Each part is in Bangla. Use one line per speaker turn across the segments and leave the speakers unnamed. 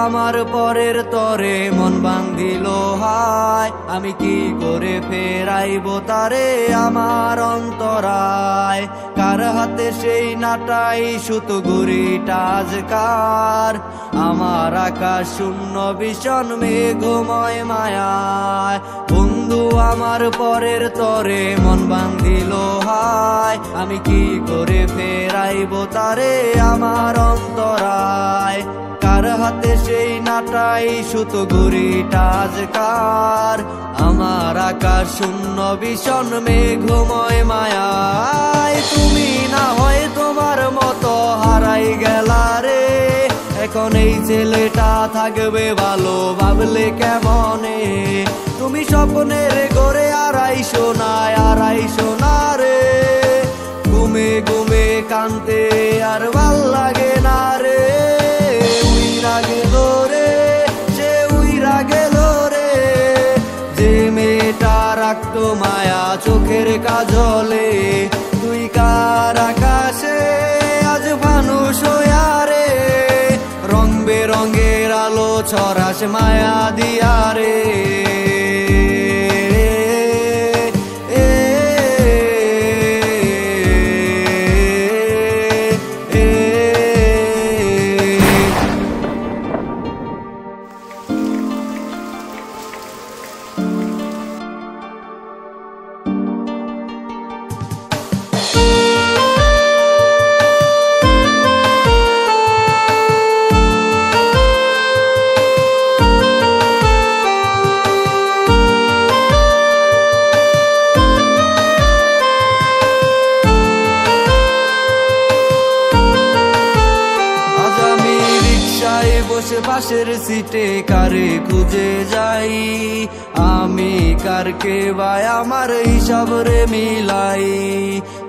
আমার পরের তরে মন বান্ধিল হায়, আমি কি করে ফেরাইব তারে আমার অন্তরায়। কার হাতে সেই নাটাই সুতো ঘুড়িটা আজকার, আমার আকাশ শূন্য ভীষণ মেঘময় মায়ায়। বন্ধু আমার পরের তরে মন বান্ধিল হায়, আমি কি করে ফেরাইব তারে আমার অন্তরায়। কার হাতে সেই নাটাই সুতো ঘুড়িটা আজকার, আমার আকাশ শূন্য ভীষণ মেঘময় মায়ায়। তুমি না হয় তোমার মতো হারাই গেলা রে, এখন এই ছেলেটা থাকবে ভালো ভাবলে কেমনে। তুমি স্বপ্নের ঘরে আড়াইশো না রে, ঘুমে ঘুমে কানতে আর ভাল লাগে না রে। উইরা গেল রে, সে উইরা গেল রে, যে মেয়েটা রাখতো মায়া চোখের কাজলে। তুই কার আকাশে আজ মানুষ হইয়া রে, রং বেরঙের আলো ছড়াস মায়া দিয়া রে। বসে পাশের সিটে কারে খুঁজে যাই, আমি কারকে ভাই আমার হিসাব রে মিলাই।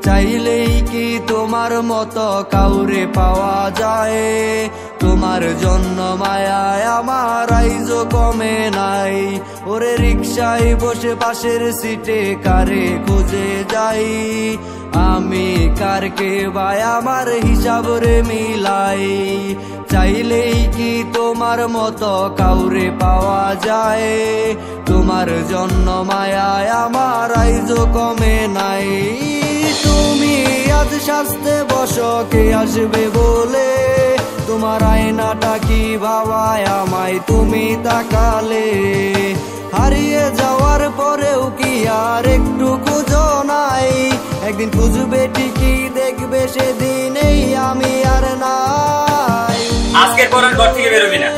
চাইলেই কি তোমার মতো কাউরে পাওয়া যায়, তোমার জন্য মায়ায় আমার আইজো কমে নাই। ওরে রিক্সায় বসে পাশের সিটে কারে খুঁজে যাই, আমি কারকে ভাই আমার হিসাব রে মিলাই। চাইলেই কি তোমার মতো কাউরে পাওয়া যায়, তোমার জন্য মায়ায় আমার আইজো কমে নাই। তুমি আজ শাস্তে বসো কে আসবে বলে, তোমার আয়নাটা কি ভাবায় আমায় তুমি তাকালে। হারিয়ে যাওয়ার পরেও কি আর একটু খুঁজো নাই, একদিন খুঁজবে ঠিকই দেখবে সেদিনেই আমি আর নাই।
আজকের পর আর ঘর থেকে বেরোবি না,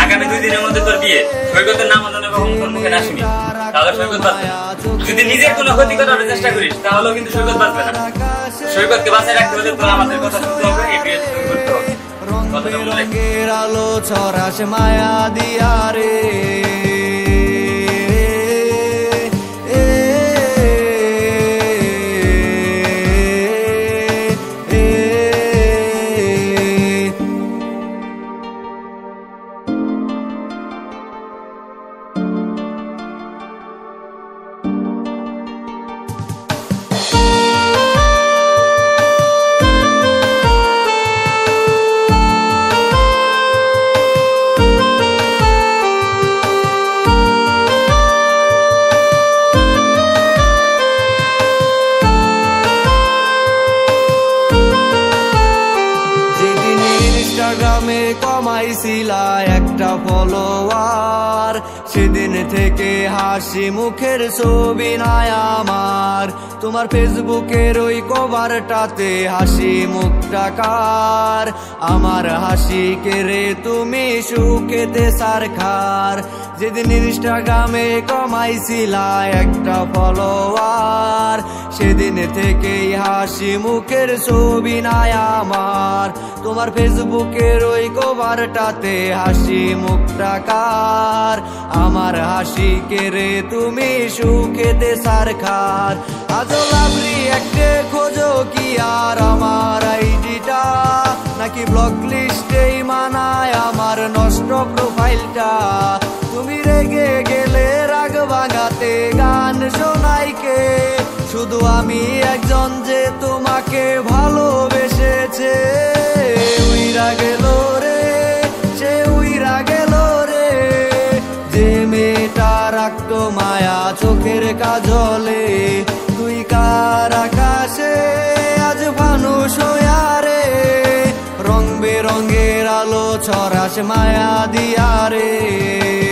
আগামী 2 দিনের মধ্যে তোর বিয়ে। সৈকতের নাম অন্য কখন তোর মুখে না শুনি, তাহলে সৈকত বাঁচবে না। যদি নিজের কোনো ক্ষতি করার চেষ্টা করিস তাহলেও কিন্তু সৈকত বাঁচবে না। সৈকতকে বাঁচিয়ে রাখতে হলে তোর আমাদের কথা শুনতে হবে, এই বিয়ে করতে হবে।
রঙের আলো ছড়াস মায়া দিয়া রে। ইনস্টাগ্রামে কমাইছিলা একটা ফলোয়ার, সেদিন থেকে হাসি মুখের ছবি নাই আমার। তোমার ফেসবুকের ওই কভারটাতে হাসি মুখটা কার, আমার হাসি কেড়ে তুমি সুখেতে সারখার। যেদিন ইনস্টাগ্রামে কমাইছিলা একটা ফলোয়ার, সেদিন থেকেই হাসি মুখের ছবি নাই আমার। তোমার ফেসবুকের ওই কভারটাতে হাসি মুখটা কার, আমার হাসি কেড়ে তুমি সুখেতে সারখার। আজও লাভলি একটা খোঁজো কি আর আমার আইডিটা, নাকি ব্লক লিস্টেই মানায় আমার নষ্ট প্রোফাইলটা। তুমি রেগে গেলে রাগ ভাঙাতে গান শোনাই কে, শুধু আমি একজন যে তোমাকে ভালোবেসেছে। উইরা গেল রে, সে উইরা ছড়াস মায়া দিয়া রে।